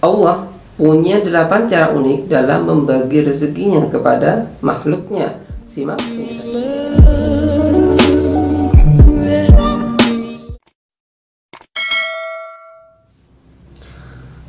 Allah punya 8 cara unik dalam membagi rezekinya kepada makhluknya. Simak ini.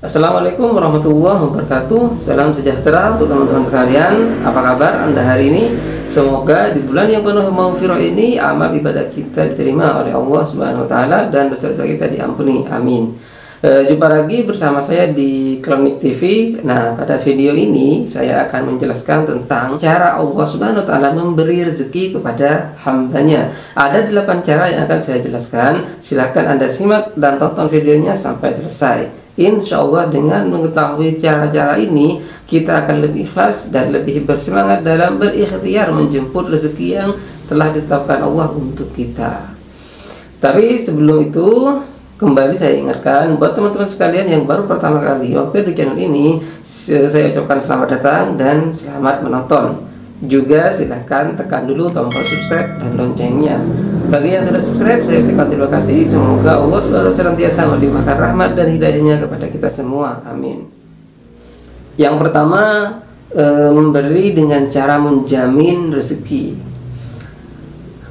Assalamualaikum warahmatullahi wabarakatuh. Salam sejahtera untuk teman-teman sekalian. Apa kabar Anda hari ini? Semoga di bulan yang penuh maghfirah ini amal ibadah kita diterima oleh Allah Subhanahu wa taala dan dosa-dosa kita diampuni. Amin. Jumpa lagi bersama saya di Klinik TV. Nah, pada video ini saya akan menjelaskan tentang cara Allah Subhanahu wa taala memberi rezeki kepada hambanya. Ada 8 cara yang akan saya jelaskan. Silahkan Anda simak dan tonton videonya sampai selesai. Insya Allah dengan mengetahui cara-cara ini, kita akan lebih ikhlas dan lebih bersemangat dalam berikhtiar menjemput rezeki yang telah ditetapkan Allah untuk kita. Tapi sebelum itu, kembali saya ingatkan buat teman-teman sekalian yang baru pertama kali mampir di channel ini, saya ucapkan selamat datang dan selamat menonton. Juga silahkan tekan dulu tombol subscribe dan loncengnya. Bagi yang sudah subscribe, saya ucapkan terima kasih. Semoga Allah senantiasa melimpahkan rahmat dan hidayahnya kepada kita semua. Amin. Yang pertama, memberi dengan cara menjamin rezeki.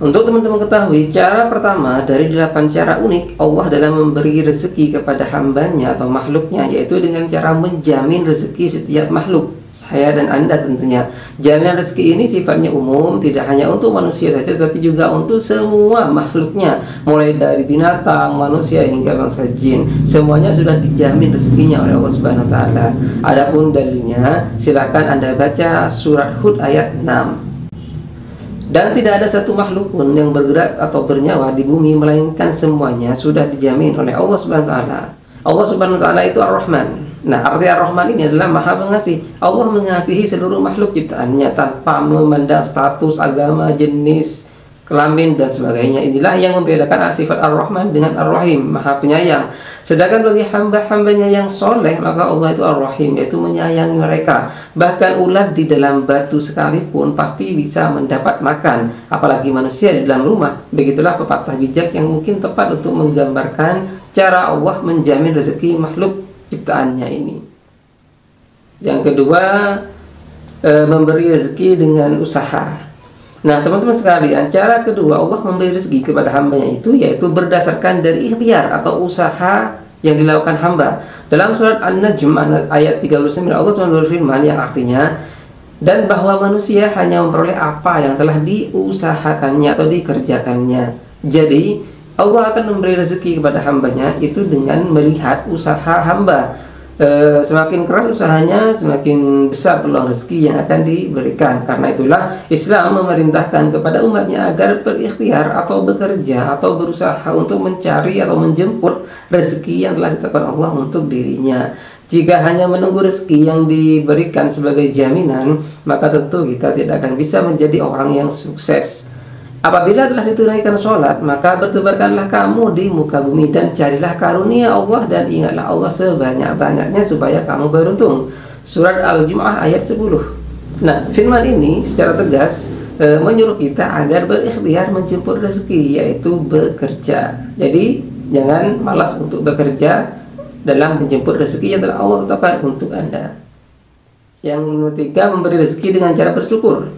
Untuk teman-teman ketahui, cara pertama dari 8 cara unik Allah dalam memberi rezeki kepada hambanya atau makhluknya, yaitu dengan cara menjamin rezeki setiap makhluk, saya dan Anda tentunya. Jaminan rezeki ini sifatnya umum, tidak hanya untuk manusia saja, tapi juga untuk semua makhluknya, mulai dari binatang, manusia hingga bangsa jin. Semuanya sudah dijamin rezekinya oleh Allah Subhanahu wa taala. Adapun dalilnya, silakan Anda baca surat Hud ayat 6. Dan tidak ada satu makhluk pun yang bergerak atau bernyawa di bumi, melainkan semuanya sudah dijamin oleh Allah Subhanahu wa taala. Allah Subhanahu wa taala itu Ar-Rahman. Nah, arti Ar-Rahman ini adalah Maha Pengasih. Allah mengasihi seluruh makhluk ciptaannya tanpa memandang status, agama, jenis, kelamin dan sebagainya. Inilah yang membedakan sifat Ar-Rahman dengan Ar-Rahim, Maha Penyayang. Sedangkan bagi hamba-hambanya yang soleh, maka Allah itu Ar-Rahim, yaitu menyayangi mereka. Bahkan ulat di dalam batu sekalipun pasti bisa mendapat makan, apalagi manusia di dalam rumah. Begitulah pepatah bijak yang mungkin tepat untuk menggambarkan cara Allah menjamin rezeki makhluk ciptaannya ini. Yang kedua, memberi rezeki dengan usaha. Nah, teman-teman sekalian, cara kedua Allah memberi rezeki kepada hambanya itu yaitu berdasarkan dari ikhtiar atau usaha yang dilakukan hamba. Dalam surat An-Najm ayat 39 Allah SWT berfirman yang artinya, dan bahwa manusia hanya memperoleh apa yang telah diusahakannya atau dikerjakannya. Jadi Allah akan memberi rezeki kepada hambanya itu dengan melihat usaha hamba. Semakin keras usahanya, semakin besar peluang rezeki yang akan diberikan. Karena itulah Islam memerintahkan kepada umatnya agar berikhtiar atau bekerja atau berusaha untuk mencari atau menjemput rezeki yang telah ditetapkan Allah untuk dirinya. Jika hanya menunggu rezeki yang diberikan sebagai jaminan, maka tentu kita tidak akan bisa menjadi orang yang sukses. Apabila telah ditunaikan sholat, maka bertebarkanlah kamu di muka bumi dan carilah karunia Allah dan ingatlah Allah sebanyak-banyaknya supaya kamu beruntung. Surat Al-Jumu'ah ayat 10. Nah, firman ini secara tegas menyuruh kita agar berikhtiar menjemput rezeki, yaitu bekerja. Jadi jangan malas untuk bekerja dalam menjemput rezeki yang telah Allah tetapkan untuk Anda. Yang ketiga, memberi rezeki dengan cara bersyukur.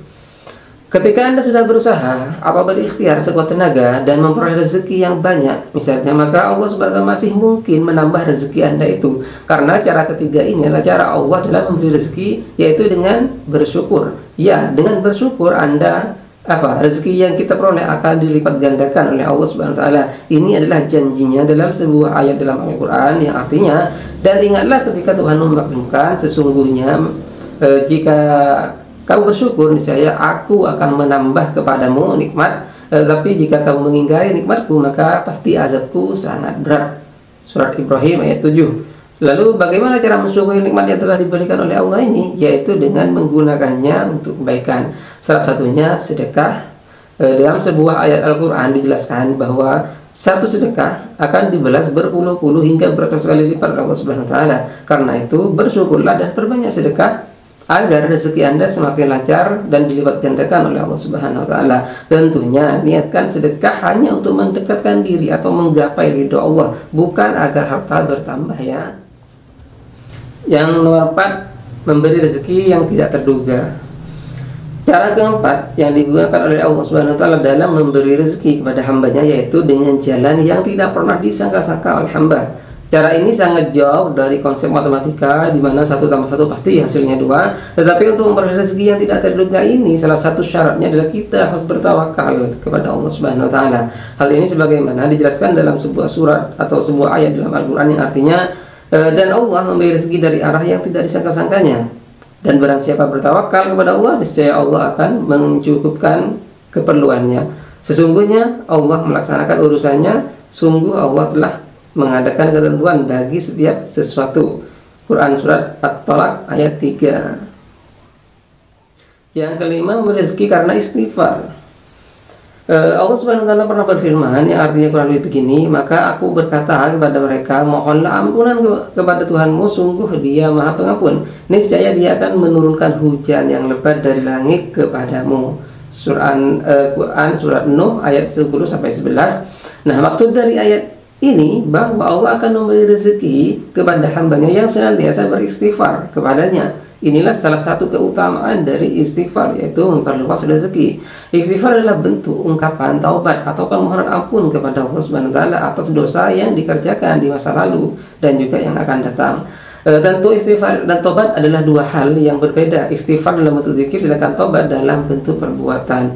Ketika Anda sudah berusaha atau berikhtiar sekuat tenaga dan memperoleh rezeki yang banyak misalnya, maka Allah Subhanahu wa taala masih mungkin menambah rezeki Anda itu. Karena cara ketiga ini adalah cara Allah dalam memberi rezeki, yaitu dengan bersyukur. Ya, dengan bersyukur Anda rezeki yang kita peroleh akan dilipat gandakan oleh Allah Subhanahu wa taala. Ini adalah janjinya dalam sebuah ayat dalam Al-Qur'an yang artinya, dan ingatlah ketika Tuhan memaklumkan, sesungguhnya jika kamu bersyukur, niscaya aku akan menambah kepadamu nikmat. Tapi jika kamu mengingkari nikmatku, maka pasti azabku sangat berat. Surat Ibrahim ayat 7. Lalu bagaimana cara mensyukuri nikmat yang telah diberikan oleh Allah ini? Yaitu dengan menggunakannya untuk kebaikan. Salah satunya sedekah. Dalam sebuah ayat Al-Quran dijelaskan bahwa satu sedekah akan dibalas berpuluh-puluh hingga beratus kali lipat oleh Allah Subhanahu wa taala. Karena itu bersyukurlah dan perbanyak sedekah agar rezeki Anda semakin lancar dan dilipat gandakan oleh Allah Subhanahu wa taala. Tentunya niatkan sedekah hanya untuk mendekatkan diri atau menggapai ridho Allah, bukan agar harta bertambah ya. Yang nomor 4, memberi rezeki yang tidak terduga. Cara keempat yang digunakan oleh Allah Subhanahu wa taala dalam memberi rezeki kepada hambanya yaitu dengan jalan yang tidak pernah disangka-sangka oleh hamba. Cara ini sangat jauh dari konsep matematika di mana 1 tambah 1 pasti hasilnya 2. Tetapi untuk memperoleh rezeki yang tidak terduga ini, salah satu syaratnya adalah kita harus bertawakal kepada Allah Subhanahu wa taala. Hal ini sebagaimana dijelaskan dalam sebuah surat atau sebuah ayat dalam Al-Qur'an yang artinya dan Allah memberi rezeki dari arah yang tidak disangka-sangkanya. Dan barang siapa bertawakal kepada Allah, niscaya Allah akan mencukupkan keperluannya. Sesungguhnya Allah melaksanakan urusannya, sungguh Allah telah mengadakan ketentuan bagi setiap sesuatu. Quran Surat At-Tolak ayat 3. Yang kelima, rezeki karena istighfar. Allah Subhanahu wa taala pernah berfirman yang artinya kurang lebih begini, maka aku berkata kepada mereka, mohonlah ampunan kepada Tuhanmu, sungguh Dia Maha Pengampun. Niscaya Dia akan menurunkan hujan yang lebat dari langit kepadamu. Quran Surat Nuh ayat 10 sampai 11. Nah, maksud dari ayat ini bahwa Allah akan memberi rezeki kepada hambanya yang senantiasa beristighfar kepadanya. Inilah salah satu keutamaan dari istighfar, yaitu memperluas rezeki. Istighfar adalah bentuk ungkapan taubat atau permohonan ampun kepada Allah Subhanahu wa taala atas dosa yang dikerjakan di masa lalu dan juga yang akan datang. Tentu istighfar dan taubat adalah dua hal yang berbeda. Istighfar dalam bentuk zikir, sedangkan taubat dalam bentuk perbuatan.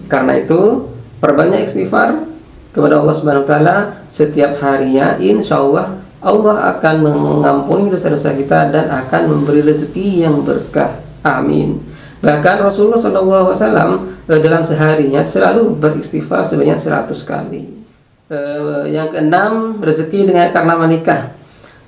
Karena itu, perbanyak istighfar kepada Allah Subhanahu wa taala setiap harinya, insya Allah Allah akan mengampuni dosa-dosa kita dan akan memberi rezeki yang berkah. Amin. Bahkan Rasulullah SAW dalam seharinya selalu beristighfar sebanyak 100 kali. Yang keenam, rezeki karena menikah.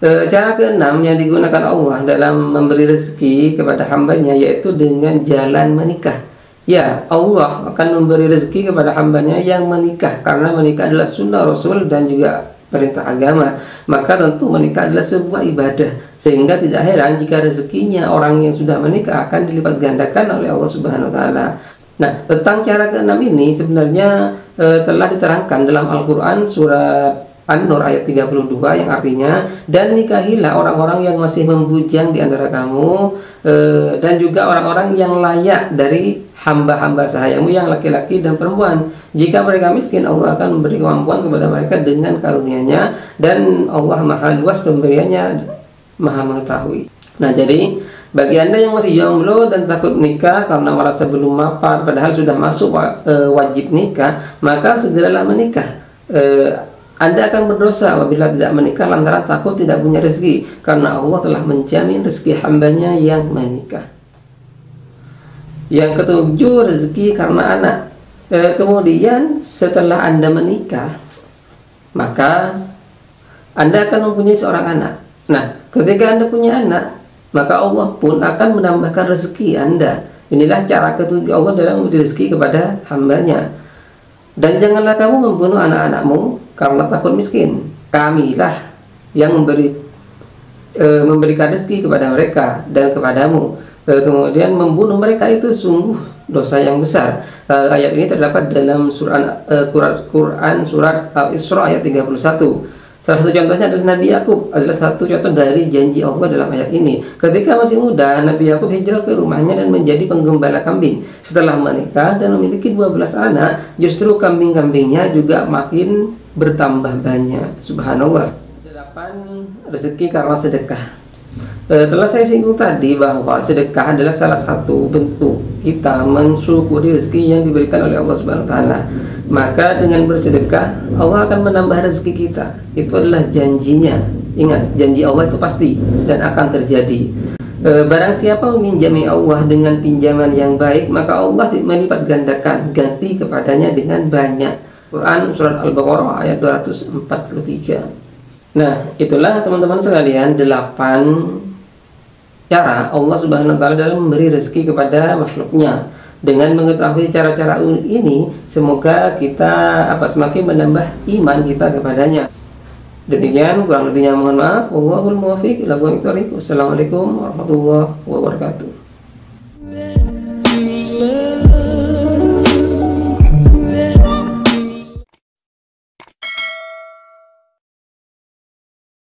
Cara keenam yang digunakan Allah dalam memberi rezeki kepada hambanya yaitu dengan jalan menikah. Ya, Allah akan memberi rezeki kepada hambanya yang menikah, karena menikah adalah sunnah Rasul dan juga perintah agama. Maka tentu menikah adalah sebuah ibadah, sehingga tidak heran jika rezekinya orang yang sudah menikah akan dilipat gandakan oleh Allah Subhanahu wa taala. Nah, tentang cara keenam ini sebenarnya telah diterangkan dalam Al-Quran surat An-Nur ayat 32 yang artinya, dan nikahilah orang-orang yang masih membujang di antara kamu dan juga orang-orang yang layak dari hamba-hamba sahayamu yang laki-laki dan perempuan. Jika mereka miskin, Allah akan memberi kemampuan kepada mereka dengan karunia-Nya, dan Allah Maha luas pemberiannya, Maha mengetahui. Nah, jadi bagi Anda yang masih jomblo dan takut menikah karena merasa belum mapan padahal sudah masuk wajib nikah, maka segeralah menikah. Anda akan berdosa apabila tidak menikah lantaran takut tidak punya rezeki, karena Allah telah menjamin rezeki hambanya yang menikah. Yang ketujuh, rezeki karena anak. Kemudian setelah Anda menikah, maka Anda akan mempunyai seorang anak. Nah, ketika Anda punya anak, maka Allah pun akan menambahkan rezeki Anda. Inilah cara ketujuh Allah dalam memberi rezeki kepada hambanya. Dan janganlah kamu membunuh anak-anakmu karena takut miskin. Kamilah yang memberikan rezeki kepada mereka dan kepadamu. Kemudian membunuh mereka itu sungguh dosa yang besar. Ayat ini terdapat dalam Quran surat Al-Isra ayat 31. Salah satu contohnya adalah Nabi Yakub, adalah satu contoh dari janji Allah dalam ayat ini. Ketika masih muda, Nabi Yakub hijrah ke rumahnya dan menjadi penggembala kambing. Setelah menikah dan memiliki 12 anak, justru kambing-kambingnya juga makin bertambah banyak. Subhanallah. 8. Rezeki karena sedekah. Telah saya singgung tadi bahwa sedekah adalah salah satu bentuk kita mensyukuri rezeki yang diberikan oleh Allah Subhanahu wa taala. Maka dengan bersedekah Allah akan menambah rezeki kita. Itu adalah janjinya. Ingat, janji Allah itu pasti dan akan terjadi. Barang siapa meminjami Allah dengan pinjaman yang baik, maka Allah melipat gandakan ganti kepadanya dengan banyak. Quran surat Al-Baqarah ayat 243. Nah, itulah teman-teman sekalian 8 cara Allah Subhanahu wa taala dalam memberi rezeki kepada makhluknya. Dengan mengetahui cara-cara ini, semoga kita semakin menambah iman kita kepadanya. Demikian, kurang lebihnya mohon maaf. Wallahul muwaffiq ila aqwamit thoriq. Wassalamualaikum warahmatullahi wabarakatuh.